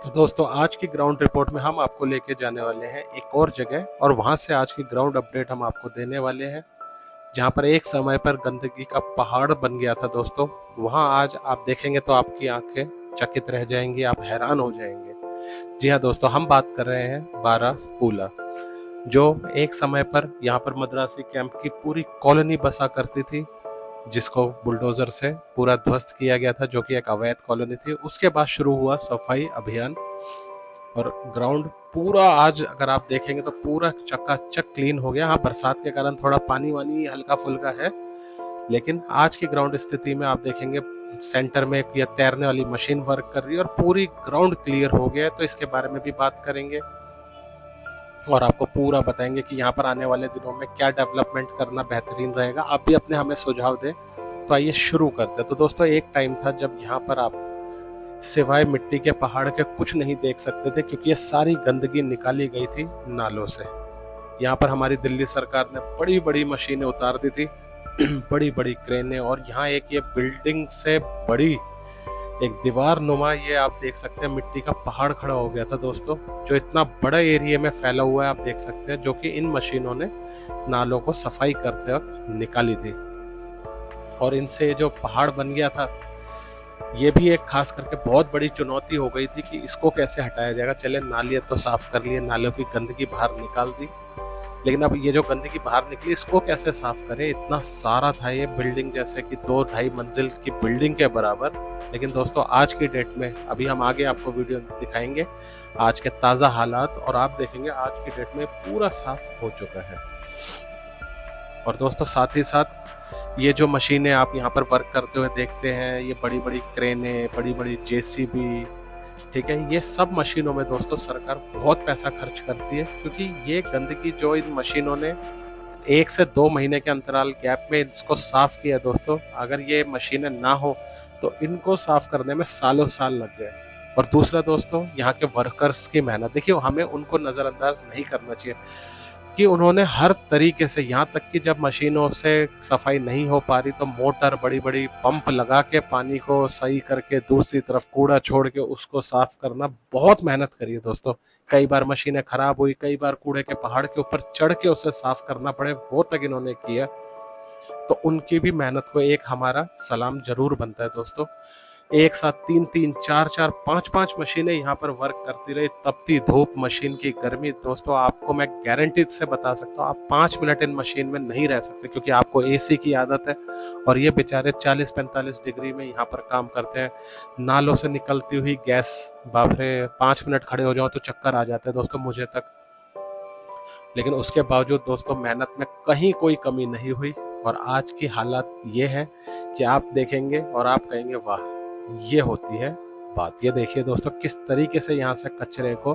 तो दोस्तों आज की ग्राउंड रिपोर्ट में हम आपको लेके जाने वाले हैं एक और जगह और वहां से आज की ग्राउंड अपडेट हम आपको देने वाले हैं जहां पर एक समय पर गंदगी का पहाड़ बन गया था दोस्तों। वहां आज आप देखेंगे तो आपकी आंखें चकित रह जाएंगी, आप हैरान हो जाएंगे। जी हाँ दोस्तों, हम बात कर रहे हैं बारामूला, जो एक समय पर यहाँ पर मद्रासी कैंप की पूरी कॉलोनी बसा करती थी, जिसको बुलडोजर से पूरा ध्वस्त किया गया था, जो कि एक अवैध कॉलोनी थी। उसके बाद शुरू हुआ सफाई अभियान और ग्राउंड पूरा आज अगर आप देखेंगे तो पूरा चकाचक क्लीन हो गया। हाँ, बरसात के कारण थोड़ा पानी वानी हल्का फुल्का है, लेकिन आज की ग्राउंड स्थिति में आप देखेंगे सेंटर में ये तैरने वाली मशीन वर्क कर रही है और पूरी ग्राउंड क्लियर हो गया है। तो इसके बारे में भी बात करेंगे और आपको पूरा बताएंगे कि यहाँ पर आने वाले दिनों में क्या डेवलपमेंट करना बेहतरीन रहेगा। आप भी अपने हमें सुझाव दें। तो आइए शुरू करते हैं। तो दोस्तों एक टाइम था जब यहाँ पर आप सिवाय मिट्टी के पहाड़ के कुछ नहीं देख सकते थे, क्योंकि ये सारी गंदगी निकाली गई थी नालों से। यहाँ पर हमारी दिल्ली सरकार ने बड़ी बड़ी मशीनें उतार दी थी बड़ी बड़ी क्रेनें, और यहाँ एक ये बिल्डिंग से बड़ी एक दीवार नुमा ये आप देख सकते हैं मिट्टी का पहाड़ खड़ा हो गया था दोस्तों, जो इतना बड़ा एरिया में फैला हुआ है आप देख सकते हैं, जो कि इन मशीनों ने नालों को सफाई करते वक्त निकाली थी। और इनसे जो पहाड़ बन गया था, ये भी एक खास करके बहुत बड़ी चुनौती हो गई थी कि इसको कैसे हटाया जाएगा। चले नालियाँ तो साफ कर लिए, नालों की गंदगी बाहर निकाल दी, लेकिन अब ये जो गंदगी बाहर निकली इसको कैसे साफ करें। इतना सारा था ये बिल्डिंग, जैसे कि 2-2.5 मंजिल की बिल्डिंग के बराबर। लेकिन दोस्तों आज की डेट में, अभी हम आगे आपको वीडियो दिखाएंगे आज के ताज़ा हालात, और आप देखेंगे आज की डेट में पूरा साफ हो चुका है। और दोस्तों साथ ही साथ ये जो मशीनें आप यहाँ पर वर्क करते हुए देखते हैं, ये बड़ी बड़ी क्रेनें, बड़ी बड़ी जेसीबी, ठीक है, ये सब मशीनों में दोस्तों सरकार बहुत पैसा खर्च करती है, क्योंकि ये गंदगी जो इन मशीनों ने 1 से 2 महीने के अंतराल गैप में इसको साफ किया दोस्तों, अगर ये मशीनें ना हो तो इनको साफ करने में सालों साल लग गए। और दूसरा दोस्तों, यहाँ के वर्कर्स की मेहनत देखिए, हमें उनको नज़रअंदाज नहीं करना चाहिए कि उन्होंने हर तरीके से, यहाँ तक कि जब मशीनों से सफाई नहीं हो पा रही तो मोटर, बड़ी बड़ी पंप लगा के पानी को सही करके दूसरी तरफ कूड़ा छोड़ के उसको साफ करना, बहुत मेहनत करी है दोस्तों। कई बार मशीनें खराब हुई, कई बार कूड़े के पहाड़ के ऊपर चढ़ के उसे साफ करना पड़े, वो तक इन्होंने किया। तो उनकी भी मेहनत को एक हमारा सलाम जरूर बनता है दोस्तों। एक साथ 3-3, 4-4, 5-5 मशीनें यहाँ पर वर्क करती रही, तपती धूप, मशीन की गर्मी। दोस्तों आपको मैं गारंटी से बता सकता हूँ, आप 5 मिनट इन मशीन में नहीं रह सकते, क्योंकि आपको एसी की आदत है और ये बेचारे 40-45 डिग्री में यहाँ पर काम करते हैं। नालों से निकलती हुई गैस, बाप रे, 5 मिनट खड़े हो जाओ तो चक्कर आ जाते हैं दोस्तों, मुझे तक। लेकिन उसके बावजूद दोस्तों मेहनत में कहीं कोई कमी नहीं हुई। और आज की हालत ये है कि आप देखेंगे और आप कहेंगे वाह, ये होती है बात। ये देखिए दोस्तों किस तरीके से यहाँ से कचरे को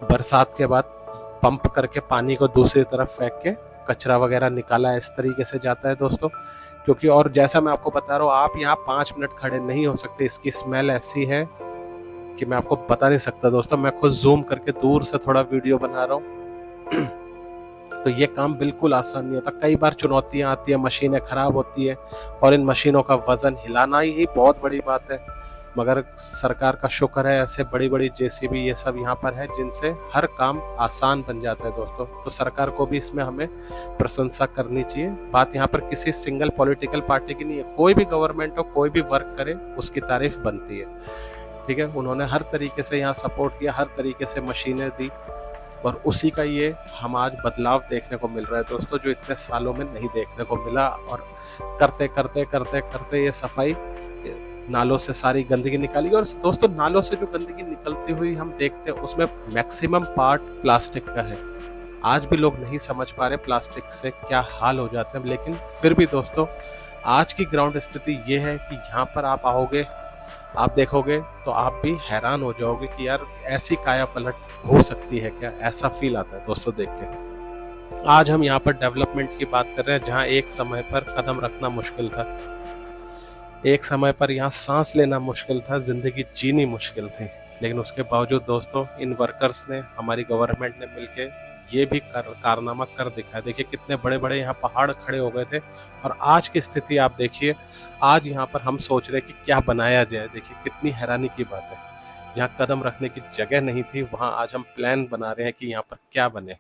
बरसात के बाद पंप करके पानी को दूसरी तरफ फेंक के कचरा वगैरह निकाला, इस तरीके से जाता है दोस्तों। क्योंकि और जैसा मैं आपको बता रहा हूँ, आप यहाँ 5 मिनट खड़े नहीं हो सकते, इसकी स्मेल ऐसी है कि मैं आपको बता नहीं सकता दोस्तों। मैं खुद जूम करके दूर से थोड़ा वीडियो बना रहा हूँ तो ये काम बिल्कुल आसान नहीं होता। कई बार चुनौतियां आती है, मशीनें खराब होती है और इन मशीनों का वजन हिलाना ही बहुत बड़ी बात है। मगर सरकार का शुक्र है, ऐसे बड़ी बड़ी जेसीबी ये सब यहाँ पर है जिनसे हर काम आसान बन जाता है दोस्तों। तो सरकार को भी इसमें हमें प्रशंसा करनी चाहिए। बात यहाँ पर किसी सिंगल पॉलिटिकल पार्टी की नहीं है, कोई भी गवर्नमेंट हो, कोई भी वर्क करे, उसकी तारीफ बनती है, ठीक है। उन्होंने हर तरीके से यहाँ सपोर्ट किया, हर तरीके से मशीनें दी, और उसी का ये हम आज बदलाव देखने को मिल रहा है दोस्तों, जो इतने सालों में नहीं देखने को मिला। और करते करते करते करते ये सफाई, नालों से सारी गंदगी निकाली। और दोस्तों नालों से जो गंदगी निकलती हुई हम देखते हैं, उसमें मैक्सिमम पार्ट प्लास्टिक का है। आज भी लोग नहीं समझ पा रहे प्लास्टिक से क्या हाल हो जाते हैं। लेकिन फिर भी दोस्तों आज की ग्राउंड स्थिति ये है कि यहाँ पर आप आओगे, आप देखोगे तो आप भी हैरान हो जाओगे कि यार ऐसी काया पलट हो सकती है क्या, ऐसा फील आता है दोस्तों देख के। आज हम यहाँ पर डेवलपमेंट की बात कर रहे हैं, जहाँ एक समय पर कदम रखना मुश्किल था, एक समय पर यहाँ सांस लेना मुश्किल था, जिंदगी जीनी मुश्किल थी। लेकिन उसके बावजूद दोस्तों इन वर्कर्स ने, हमारी गवर्नमेंट ने मिलके ये भी कारनामा कर दिखाया। देखिए कितने बड़े बड़े यहाँ पहाड़ खड़े हो गए थे, और आज की स्थिति आप देखिए। आज यहाँ पर हम सोच रहे हैं कि क्या बनाया जाए, देखिए कितनी हैरानी की बात है। जहाँ कदम रखने की जगह नहीं थी, वहाँ आज हम प्लान बना रहे हैं कि यहाँ पर क्या बने।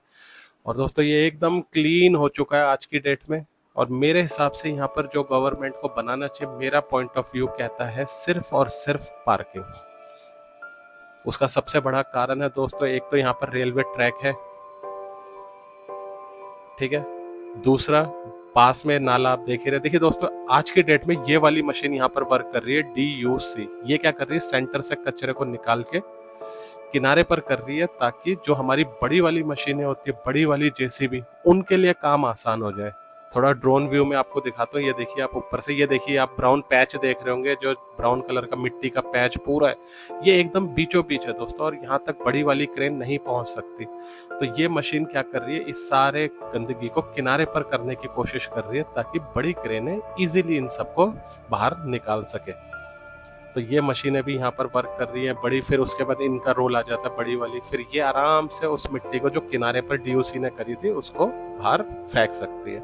और दोस्तों ये एकदम क्लीन हो चुका है आज की डेट में। और मेरे हिसाब से यहाँ पर जो गवर्नमेंट को बनाना चाहिए, मेरा पॉइंट ऑफ व्यू कहता है सिर्फ और सिर्फ पार्किंग। उसका सबसे बड़ा कारण है दोस्तों, एक तो यहाँ पर रेलवे ट्रैक है, ठीक है। दूसरा, पास में नाला आप देख ही रहे। देखिए दोस्तों, आज की डेट में ये वाली मशीन यहाँ पर वर्क कर रही है, DUC। ये क्या कर रही है, सेंटर से कचरे को निकाल के किनारे पर कर रही है, ताकि जो हमारी बड़ी वाली मशीनें होती है, बड़ी वाली JCB, उनके लिए काम आसान हो जाए। थोड़ा ड्रोन व्यू में आपको दिखाता हूँ। ये देखिए आप ऊपर से, ये देखिए आप ब्राउन पैच देख रहे होंगे, जो ब्राउन कलर का मिट्टी का पैच पूरा है, ये एकदम बीचों बीच है दोस्तों, और यहाँ तक बड़ी वाली क्रेन नहीं पहुँच सकती। तो ये मशीन क्या कर रही है, इस सारे गंदगी को किनारे पर करने की कोशिश कर रही है, ताकि बड़ी क्रेनें इजीली इन सबको बाहर निकाल सके। तो ये मशीनें भी यहाँ पर वर्क कर रही हैं बड़ी, फिर उसके बाद इनका रोल आ जाता है बड़ी वाली, फिर ये आराम से उस मिट्टी को जो किनारे पर DUC ने करी थी उसको बाहर फेंक सकती है।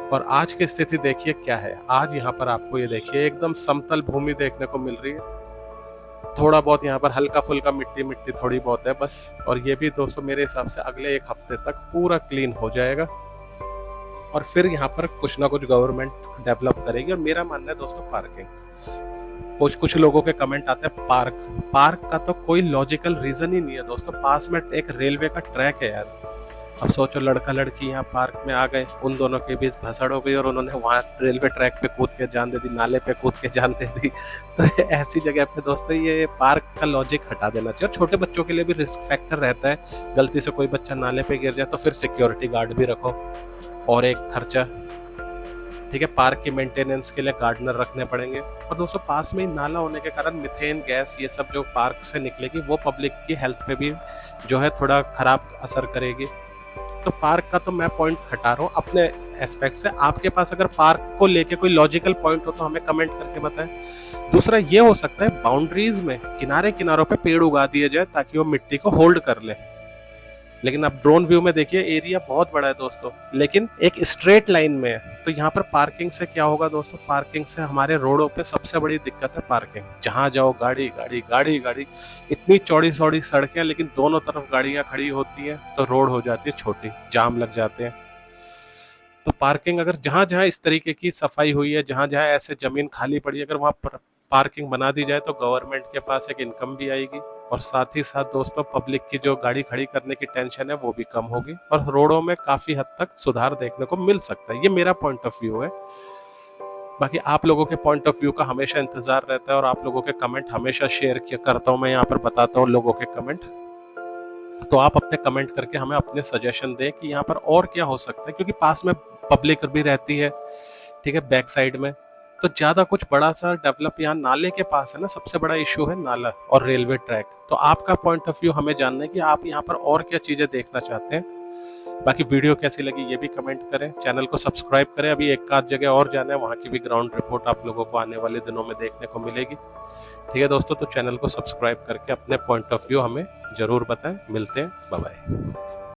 और आज की स्थिति देखिए क्या है। आज यहाँ पर आपको ये देखिए एकदम समतल भूमि देखने को मिल रही है। थोड़ा बहुत यहाँ पर हल्का फुल्का मिट्टी मिट्टी थोड़ी बहुत है बस। और ये भी दोस्तों मेरे हिसाब से अगले 1 हफ्ते तक पूरा क्लीन हो जाएगा, और फिर यहाँ पर कुछ ना कुछ गवर्नमेंट डेवलप करेगी। और मेरा मानना है दोस्तों, पार्किंग, कुछ लोगों के कमेंट आते हैं पार्क का तो कोई लॉजिकल रीजन ही नहीं है दोस्तों। पास में एक रेलवे का ट्रैक है यार। अब सोचो, लड़का लड़की यहाँ पार्क में आ गए, उन दोनों के बीच भसड़ हो गई और उन्होंने वहाँ रेलवे ट्रैक पे कूद के जान दे दी, नाले पे कूद के जान दे दी। तो ऐसी जगह पे दोस्तों ये पार्क का लॉजिक हटा देना चाहिए। और छोटे बच्चों के लिए भी रिस्क फैक्टर रहता है, गलती से कोई बच्चा नाले पे गिर जाए तो फिर सिक्योरिटी गार्ड भी रखो, और एक खर्चा, ठीक है। पार्क की मेंटेनेंस के लिए गार्डनर रखने पड़ेंगे। और दोस्तों पास में ही नाला होने के कारण मिथेन गैस, ये सब जो पार्क से निकलेगी, वो पब्लिक की हेल्थ पे भी जो है थोड़ा खराब असर करेगी। तो पार्क का तो मैं पॉइंट हटा रहा हूँ अपने एस्पेक्ट से। आपके पास अगर पार्क को लेके कोई लॉजिकल पॉइंट हो तो हमें कमेंट करके बताएं। दूसरा ये हो सकता है, बाउंड्रीज में किनारे किनारों पे पेड़ उगा दिए जाए ताकि वो मिट्टी को होल्ड कर ले। लेकिन अब ड्रोन व्यू में देखिए, एरिया बहुत बड़ा है दोस्तों, लेकिन एक स्ट्रेट लाइन में है। तो यहाँ पर पार्किंग से क्या होगा दोस्तों, पार्किंग से हमारे रोडों पे सबसे बड़ी दिक्कत है पार्किंग। जहाँ जाओ गाड़ी गाड़ी गाड़ी गाड़ी, इतनी चौड़ी चौड़ी सड़कें, लेकिन दोनों तरफ गाड़ियां खड़ी होती हैं, तो रोड हो जाती है छोटी, जाम लग जाते हैं। तो पार्किंग अगर जहाँ जहाँ इस तरीके की सफाई हुई है, जहाँ जहाँ ऐसे जमीन खाली पड़ी है, अगर वहाँ पर पार्किंग बना दी जाए तो गवर्नमेंट के पास एक इनकम भी आएगी, और साथ ही साथ दोस्तों पब्लिक की जो गाड़ी खड़ी करने की टेंशन है वो भी कम होगी, और रोडों में काफी हद तक सुधार देखने को मिल सकता है। ये मेरा पॉइंट ऑफ व्यू है। बाकी आप लोगों के पॉइंट ऑफ व्यू का हमेशा इंतजार रहता है, और आप लोगों के कमेंट हमेशा शेयर करता हूँ मैं, यहाँ पर बताता हूँ लोगों के कमेंट। तो आप अपने कमेंट करके हमें अपने सजेशन दें कि यहाँ पर और क्या हो सकता है, क्योंकि पास में पब्लिक भी रहती है, ठीक है, बैक साइड में। तो ज्यादा कुछ बड़ा सा डेवलप यहाँ नाले के पास है ना, सबसे बड़ा इश्यू है नाला और रेलवे ट्रैक। तो आपका पॉइंट ऑफ व्यू हमें जानना है कि आप यहाँ पर और क्या चीजें देखना चाहते हैं। बाकी वीडियो कैसी लगी ये भी कमेंट करें, चैनल को सब्सक्राइब करें। अभी एक आध जगह और जाना है, वहाँ की भी ग्राउंड रिपोर्ट आप लोगों को आने वाले दिनों में देखने को मिलेगी, ठीक है दोस्तों। तो चैनल को सब्सक्राइब करके अपने पॉइंट ऑफ व्यू हमें जरूर बताएं। मिलते हैं, बाय बाय।